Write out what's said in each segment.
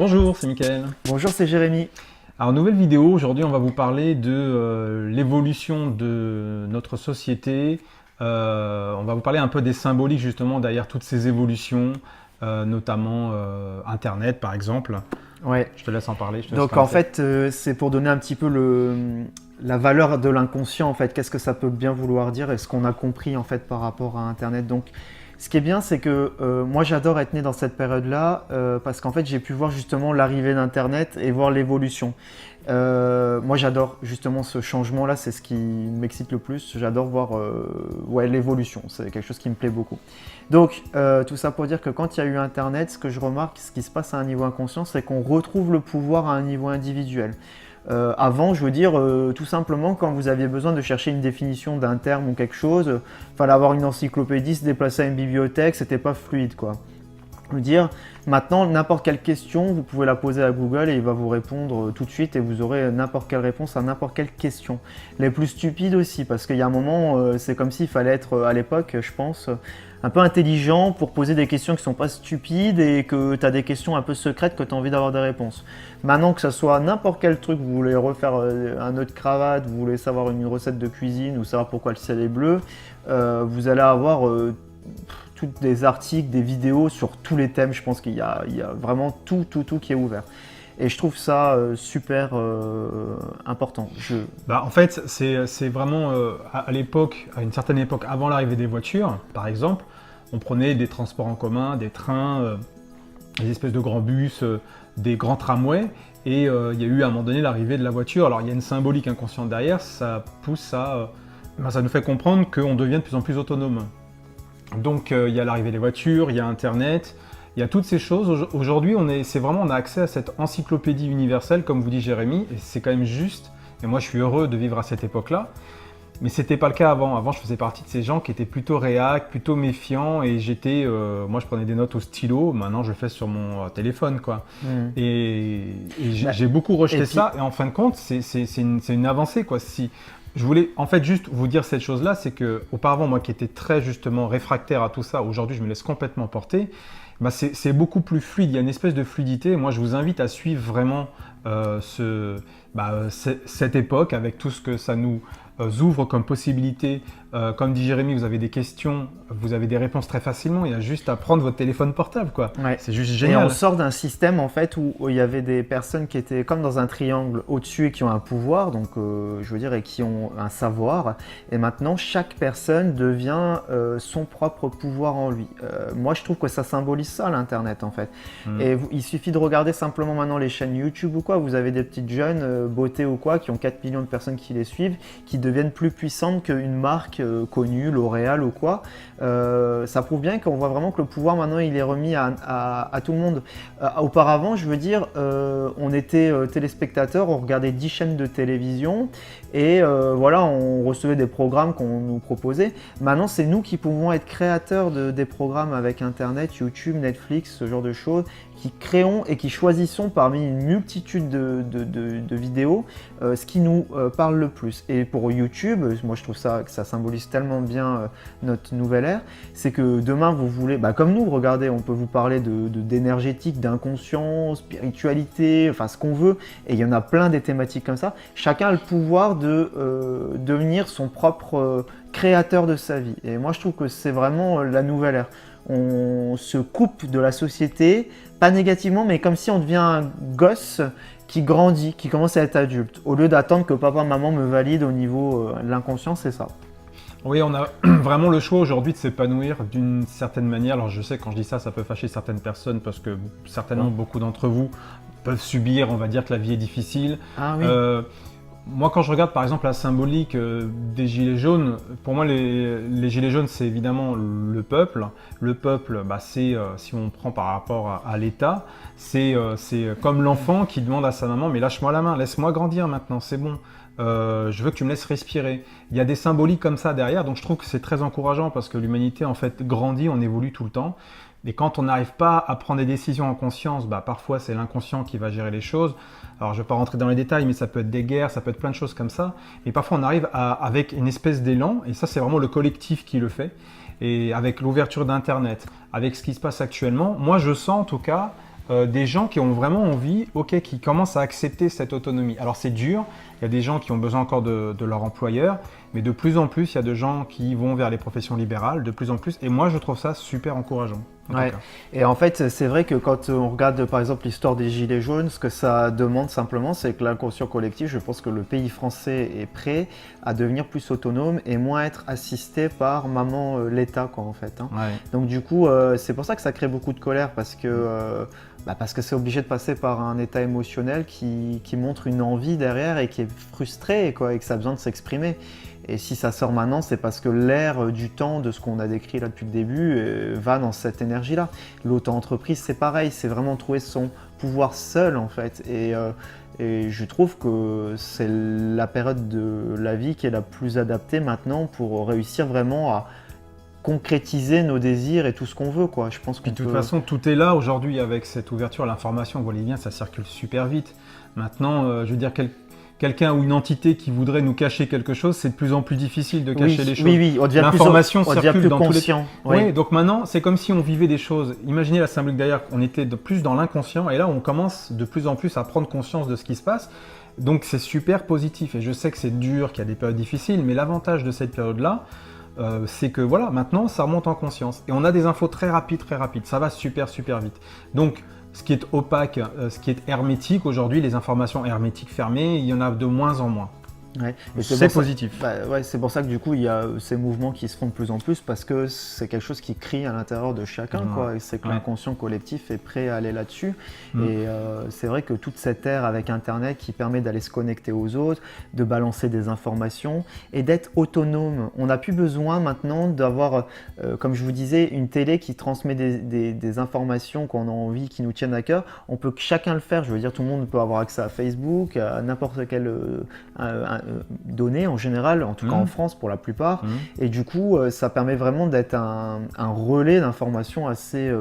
Bonjour, c'est Mickaël. Bonjour, c'est Jérémy. Alors, nouvelle vidéo, aujourd'hui on va vous parler de l'évolution de notre société. On va vous parler un peu des symboliques justement derrière toutes ces évolutions, notamment Internet par exemple. Ouais. Je te laisse en parler. Donc en fait, c'est pour donner un petit peu la valeur de l'inconscient en fait. Qu'est-ce que ça peut bien vouloir dire et ce qu'on a compris en fait par rapport à Internet. Donc ce qui est bien, c'est que moi j'adore être né dans cette période-là parce qu'en fait j'ai pu voir justement l'arrivée d'Internet et voir l'évolution. Moi j'adore justement ce changement-là, c'est ce qui m'excite le plus. J'adore voir l'évolution, c'est quelque chose qui me plaît beaucoup. Donc tout ça pour dire que quand il y a eu Internet, ce que je remarque, ce qui se passe à un niveau inconscient, c'est qu'on retrouve le pouvoir à un niveau individuel. Avant, je veux dire, tout simplement, quand vous aviez besoin de chercher une définition d'un terme ou quelque chose, fallait avoir une encyclopédie, se déplacer à une bibliothèque, c'était pas fluide, quoi. Je veux dire, maintenant, n'importe quelle question, vous pouvez la poser à Google et il va vous répondre tout de suite et vous aurez n'importe quelle réponse à n'importe quelle question. Les plus stupides aussi, parce qu'il y a un moment, c'est comme s'il fallait être, à l'époque, je pense, un peu intelligent pour poser des questions qui ne sont pas stupides et que tu as des questions un peu secrètes que tu as envie d'avoir des réponses. Maintenant, que ce soit n'importe quel truc, vous voulez refaire un nœud de cravate, vous voulez savoir une recette de cuisine ou savoir pourquoi le ciel est bleu, vous allez avoir des articles, des vidéos sur tous les thèmes. Je pense qu'il y a vraiment tout qui est ouvert. Et je trouve ça super important. En fait, c'est vraiment à l'époque, à une certaine époque, avant l'arrivée des voitures, par exemple, on prenait des transports en commun, des trains, des espèces de grands bus, des grands tramways, et il y a eu à un moment donné l'arrivée de la voiture. Alors il y a une symbolique inconsciente derrière, ça pousse à, ça nous fait comprendre qu'on devient de plus en plus autonome. Donc il y a l'arrivée des voitures, il y a Internet, il y a toutes ces choses. Aujourd'hui, on a accès à cette encyclopédie universelle, comme vous dit Jérémy, et c'est quand même juste. Et moi, je suis heureux de vivre à cette époque-là. Mais c'était pas le cas avant. Avant, je faisais partie de ces gens qui étaient plutôt réac, plutôt méfiants, et moi, je prenais des notes au stylo. Maintenant, je le fais sur mon téléphone, quoi. Et j'ai beaucoup rejeté ça. Et en fin de compte, c'est une avancée, quoi. Je voulais en fait juste vous dire cette chose-là, c'est que auparavant, moi qui étais très justement réfractaire à tout ça, aujourd'hui je me laisse complètement porter. C'est beaucoup plus fluide, il y a une espèce de fluidité. Moi je vous invite à suivre vraiment cette époque avec tout ce que ça nous ouvre comme possibilité. Comme dit Jérémy, vous avez des questions, vous avez des réponses très facilement, il y a juste à prendre votre téléphone portable, quoi. Ouais. C'est juste génial. Et on sort d'un système en fait où il y avait des personnes qui étaient comme dans un triangle au-dessus et qui ont un pouvoir, donc je veux dire, et qui ont un savoir. Et maintenant, chaque personne devient son propre pouvoir en lui. Moi, je trouve que ça symbolise ça, l'Internet, en fait. Et il suffit de regarder simplement maintenant les chaînes YouTube ou quoi. Vous avez des petites jeunes, beauté ou quoi, qui ont 4 millions de personnes qui les suivent, qui deviennent plus puissantes qu'une marque connue, L'Oréal ou quoi. Ça prouve bien qu'on voit vraiment que le pouvoir maintenant il est remis à tout le monde. Auparavant, je veux dire, on était téléspectateurs, on regardait 10 chaînes de télévision et voilà, on recevait des programmes qu'on nous proposait. Maintenant, c'est nous qui pouvons être créateurs des programmes avec Internet, YouTube, Netflix, ce genre de choses, qui créons et qui choisissons parmi une multitude de vidéos ce qui nous parle le plus. Et pour YouTube, moi je trouve que ça symbolise tellement bien notre nouvelle ère, c'est que demain vous voulez, comme nous, regardez, on peut vous parler d'énergétique, d'inconscient, spiritualité, enfin ce qu'on veut, et il y en a plein des thématiques comme ça. Chacun a le pouvoir de devenir son propre créateur de sa vie. Et moi je trouve que c'est vraiment la nouvelle ère. On se coupe de la société, pas négativement, mais comme si on devient un gosse qui grandit, qui commence à être adulte, au lieu d'attendre que papa, maman me valide au niveau de l'inconscient, c'est ça. Oui, on a vraiment le choix aujourd'hui de s'épanouir d'une certaine manière. Alors je sais, quand je dis ça, ça peut fâcher certaines personnes parce que certainement beaucoup d'entre vous peuvent subir, on va dire que la vie est difficile. Ah oui. Moi, quand je regarde par exemple la symbolique des gilets jaunes, pour moi les gilets jaunes c'est évidemment le peuple. Le peuple, c'est, si on prend par rapport à l'État, c'est comme l'enfant qui demande à sa maman « mais lâche-moi la main, laisse-moi grandir maintenant, c'est bon, je veux que tu me laisses respirer ». Il y a des symboliques comme ça derrière, donc je trouve que c'est très encourageant parce que l'humanité en fait grandit, on évolue tout le temps. Et quand on n'arrive pas à prendre des décisions en conscience, parfois c'est l'inconscient qui va gérer les choses. Alors je ne vais pas rentrer dans les détails, mais ça peut être des guerres, ça peut être plein de choses comme ça. Et parfois on arrive avec une espèce d'élan, et ça c'est vraiment le collectif qui le fait. Et avec l'ouverture d'Internet, avec ce qui se passe actuellement, moi je sens en tout cas des gens qui ont vraiment envie, qui commencent à accepter cette autonomie. Alors c'est dur, il y a des gens qui ont besoin encore de leur employeur, mais de plus en plus, il y a de gens qui vont vers les professions libérales, de plus en plus, et moi je trouve ça super encourageant. Ouais. Et en fait, c'est vrai que quand on regarde par exemple l'histoire des Gilets jaunes, ce que ça demande simplement, c'est que l'inconscient collectif, je pense que le pays français est prêt à devenir plus autonome et moins être assisté par maman l'État, quoi, en fait. Hein. Ouais. Donc du coup, c'est pour ça que ça crée beaucoup de colère parce que c'est obligé de passer par un état émotionnel qui montre une envie derrière et qui est frustré, quoi, et que ça a besoin de s'exprimer. Et si ça sort maintenant, c'est parce que l'air du temps de ce qu'on a décrit là depuis le début va dans cette énergie-là. L'auto-entreprise, c'est pareil, c'est vraiment trouver son pouvoir seul en fait. Et je trouve que c'est la période de la vie qui est la plus adaptée maintenant pour réussir vraiment à concrétiser nos désirs et tout ce qu'on veut, quoi. Je pense que de toute façon, tout est là aujourd'hui avec cette ouverture à l'information. Vous voyez bien, ça circule super vite. Maintenant, je veux dire, quelqu'un ou une entité qui voudrait nous cacher quelque chose, c'est de plus en plus difficile de cacher les choses. Oui, on devient l'information circule plus dans conscient. tous les... Oui, donc maintenant, c'est comme si on vivait des choses. Imaginez la symbolique derrière, on était plus dans l'inconscient, et là, on commence de plus en plus à prendre conscience de ce qui se passe. Donc, c'est super positif. Et je sais que c'est dur, qu'il y a des périodes difficiles, mais l'avantage de cette période-là, c'est que voilà, maintenant, ça remonte en conscience. Et on a des infos très rapides. Ça va super vite. Donc, ce qui est opaque, ce qui est hermétique, aujourd'hui, les informations hermétiques fermées, il y en a de moins en moins. Ouais. C'est positif. C'est pour ça que du coup, il y a ces mouvements qui se font de plus en plus parce que c'est quelque chose qui crie à l'intérieur de chacun, quoi. Et c'est que l'inconscient collectif est prêt à aller là-dessus. Et c'est vrai que toute cette ère avec Internet qui permet d'aller se connecter aux autres, de balancer des informations et d'être autonome. On n'a plus besoin maintenant d'avoir, comme je vous disais, une télé qui transmet des informations qu'on a envie, qui nous tiennent à cœur. On peut chacun le faire. Je veux dire, tout le monde peut avoir accès à Facebook, à n'importe quel données en général, en tout cas en France pour la plupart, et du coup ça permet vraiment d'être un relais d'informations assez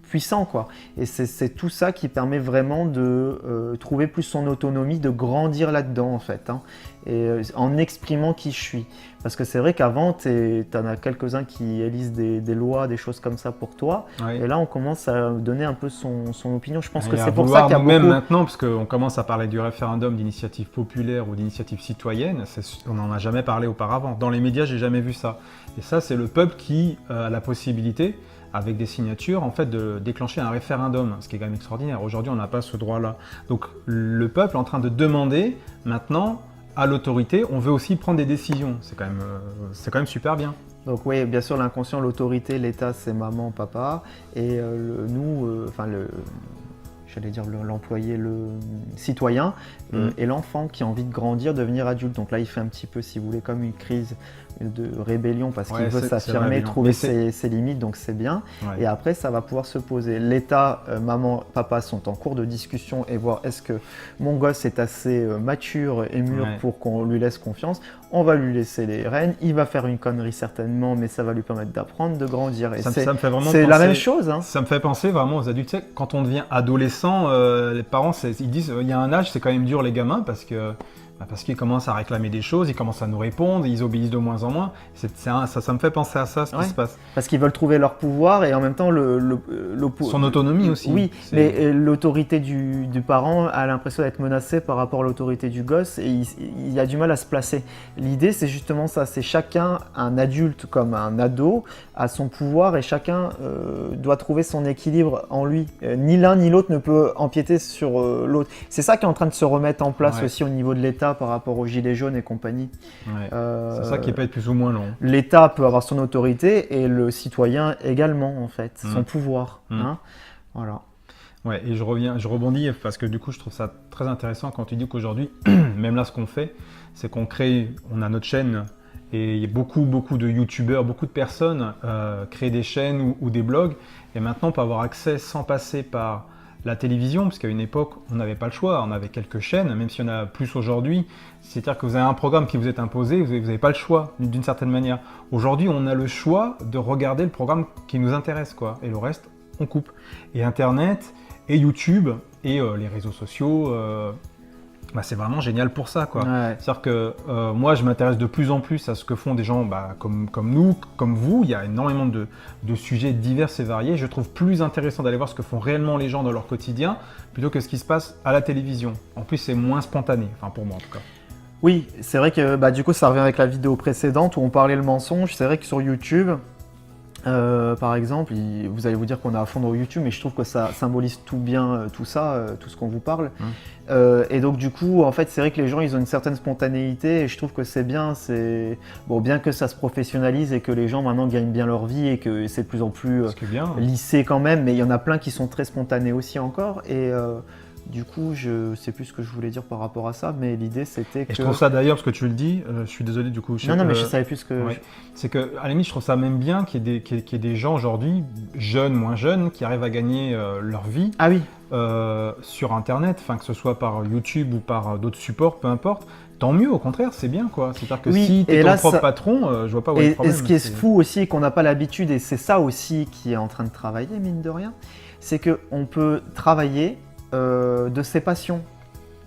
puissant, quoi. Et c'est tout ça qui permet vraiment de trouver plus son autonomie, de grandir là-dedans en fait, hein, et en exprimant qui je suis. Parce que c'est vrai qu'avant, t'en as quelques-uns qui élisent des lois, des choses comme ça pour toi, et là on commence à donner un peu son opinion. Je pense que c'est pour ça qu'il y a beaucoup... Même maintenant, parce qu'on commence à parler du référendum d'initiative populaire ou d'initiative citoyenne, on n'en a jamais parlé auparavant. Dans les médias, j'ai jamais vu ça. Et ça, c'est le peuple qui a la possibilité, avec des signatures, en fait, de déclencher un référendum, ce qui est quand même extraordinaire. Aujourd'hui, on n'a pas ce droit-là. Donc, le peuple est en train de demander, maintenant, à l'autorité, on veut aussi prendre des décisions. C'est quand même super bien. Donc oui, bien sûr, l'inconscient, l'autorité, l'État, c'est maman, papa, et l'employé, le citoyen, et l'enfant qui a envie de grandir, devenir adulte. Donc là, il fait un petit peu, si vous voulez, comme une crise de rébellion parce qu'il veut s'affirmer, trouver ses limites, donc c'est bien. Ouais. Et après, ça va pouvoir se poser. L'État, maman, papa sont en cours de discussion et voir est-ce que mon gosse est assez mature et mûr pour qu'on lui laisse confiance. On va lui laisser les rênes. Il va faire une connerie certainement, mais ça va lui permettre d'apprendre, de grandir. Et ça me fait vraiment c'est la même chose. Hein. Ça me fait penser vraiment aux adultes. Tu sais, quand on devient adolescent, les parents, ils disent il y a un âge, c'est quand même dur les gamins parce qu'ils commencent à réclamer des choses, ils commencent à nous répondre, ils obéissent de moins en moins. Ça me fait penser à ça, ce qui se passe. Parce qu'ils veulent trouver leur pouvoir et en même temps son autonomie aussi. Oui, mais l'autorité du parent a l'impression d'être menacée par rapport à l'autorité du gosse et il a du mal à se placer. L'idée, c'est justement ça, c'est chacun, un adulte comme un ado, a son pouvoir et chacun doit trouver son équilibre en lui. Ni l'un ni l'autre ne peut empiéter sur l'autre. C'est ça qui est en train de se remettre en place aussi au niveau de l'État par rapport aux gilets jaunes et compagnie. C'est ça qui peut être plus ou moins long. L'État peut avoir son autorité et le citoyen également en fait, son pouvoir. Hein, voilà. Ouais, et je rebondis parce que du coup je trouve ça très intéressant quand tu dis qu'aujourd'hui, même là ce qu'on fait, c'est qu'on a notre chaîne et il y a beaucoup de youtubeurs, beaucoup de personnes créent des chaînes ou des blogs et maintenant on peut avoir accès sans passer par la télévision, parce qu'à une époque, on n'avait pas le choix, on avait quelques chaînes, même s'il y en a plus aujourd'hui. C'est-à-dire que vous avez un programme qui vous est imposé, vous n'avez pas le choix, d'une certaine manière. Aujourd'hui, on a le choix de regarder le programme qui nous intéresse, quoi. Et le reste, on coupe. Et Internet, et YouTube, et les réseaux sociaux, bah, c'est vraiment génial pour ça, quoi. Ouais. C'est-à-dire que moi, je m'intéresse de plus en plus à ce que font des gens comme nous, comme vous. Il y a énormément de sujets divers et variés. Je trouve plus intéressant d'aller voir ce que font réellement les gens dans leur quotidien plutôt que ce qui se passe à la télévision. En plus, c'est moins spontané, enfin pour moi en tout cas. Oui, c'est vrai que bah, du coup, ça revient avec la vidéo précédente où on parlait le mensonge. C'est vrai que sur YouTube, par exemple, vous allez vous dire qu'on est à fond dans YouTube, mais je trouve que ça symbolise tout bien tout ça, tout ce qu'on vous parle. Et donc du coup, en fait, c'est vrai que les gens, ils ont une certaine spontanéité et je trouve que c'est bien. C'est bon, bien que ça se professionnalise et que les gens maintenant gagnent bien leur vie et que c'est de plus en plus Ce qui est bien. lissé quand même, mais il y en a plein qui sont très spontanés aussi encore. Et du coup, je sais plus ce que je voulais dire par rapport à ça, mais l'idée c'était que. Et je trouve ça d'ailleurs, parce que tu le dis, je suis désolé du coup. Non, mais je savais plus ce que. Ouais. C'est que à la limite, je trouve ça même bien qu'il y ait des gens aujourd'hui, jeunes, moins jeunes, qui arrivent à gagner leur vie Ah oui. sur Internet, enfin que ce soit par YouTube ou par d'autres supports, peu importe. Tant mieux, au contraire, c'est bien quoi. C'est-à-dire que Oui, si tu et es ton là, propre ça- patron, je vois pas où est le Et problème. ce qui est fou aussi, et qu'on n'a pas l'habitude, et c'est ça aussi qui est en train de travailler, mine de rien, c'est qu'on peut travailler de ses passions.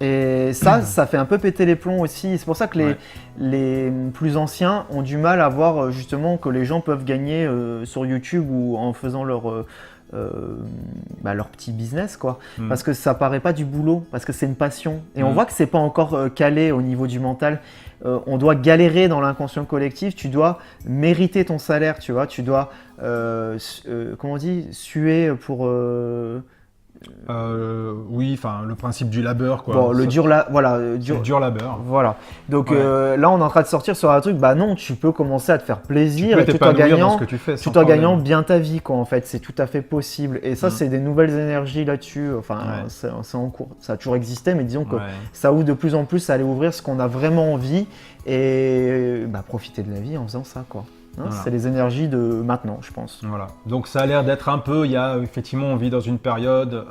Et ça fait un peu péter les plombs aussi. C'est pour ça que les plus anciens ont du mal à voir justement que les gens peuvent gagner sur YouTube ou en faisant leur petit business, quoi. Parce que ça paraît pas du boulot, parce que c'est une passion. Et on voit que c'est pas encore calé au niveau du mental. On doit galérer dans l'inconscient collectif. Tu dois mériter ton salaire, tu vois. Tu dois, comment on dit, suer pour. Oui, enfin le principe du labeur quoi. Bon, le dur, voilà, C'est dur labeur. Voilà. Donc Ouais. là, on est en train de sortir sur un truc. Bah non, tu peux commencer à te faire plaisir Tu peux et tout en t'épanouir dans gagnant, ce que tu fais. Sans tout en gagnant problème. bien ta vie, quoi. En fait, c'est tout à fait possible. Et ça, c'est des nouvelles énergies là-dessus. Enfin, Ouais. c'est en cours. Ça a toujours existé, mais disons que Ouais. ça ouvre de plus en plus à aller ouvrir ce qu'on a vraiment envie et bah, profiter de la vie en faisant ça, quoi. Hein, Voilà. c'est les énergies de maintenant, je pense. Voilà. Donc ça a l'air d'être un peu, il y a effectivement, on vit dans une période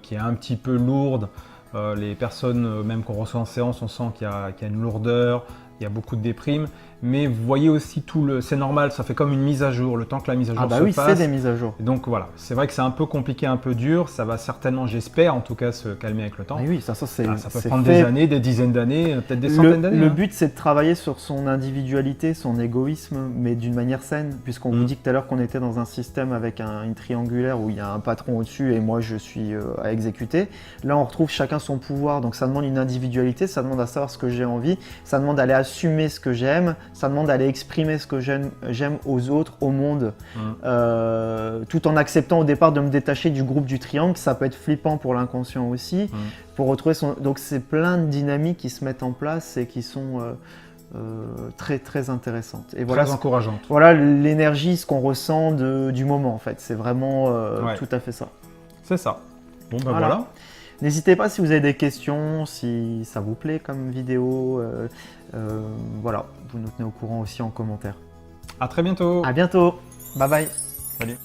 qui est un petit peu lourde. Les personnes, même qu'on reçoit en séance, on sent qu'il y a une lourdeur, il y a beaucoup de déprime. Mais vous voyez aussi c'est normal, ça fait comme une mise à jour, le temps que la mise à jour Ah bah se oui, fasse. c'est des mises à jour. Et donc voilà, c'est vrai que c'est un peu compliqué, un peu dur. Ça va certainement, j'espère en tout cas, se calmer avec le temps. Mais oui, ça c'est. Ah, ça peut c'est prendre fait. des années, des dizaines d'années, peut-être des centaines d'années. Le hein. but, c'est de travailler sur son individualité, son égoïsme, mais d'une manière saine, puisqu'on vous dit tout à l'heure qu'on était dans un système avec une triangulaire où il y a un patron au-dessus et moi je suis à exécuter. Là, on retrouve chacun son pouvoir, donc ça demande une individualité, ça demande à savoir ce que j'ai envie, ça demande d'aller assumer ce que j'aime, ça demande d'aller exprimer ce que j'aime aux autres, au monde, tout en acceptant au départ de me détacher du groupe du triangle. Ça peut être flippant pour l'inconscient aussi, pour retrouver son. Donc c'est plein de dynamiques qui se mettent en place et qui sont très très intéressantes. Et voilà, Très encourageante. voilà l'énergie, ce qu'on ressent du moment en fait. C'est vraiment tout à fait ça. C'est ça. Bon ben voilà. N'hésitez pas si vous avez des questions, si ça vous plaît comme vidéo. Voilà, vous nous tenez au courant aussi en commentaire. À très bientôt. À bientôt. Bye bye. Salut.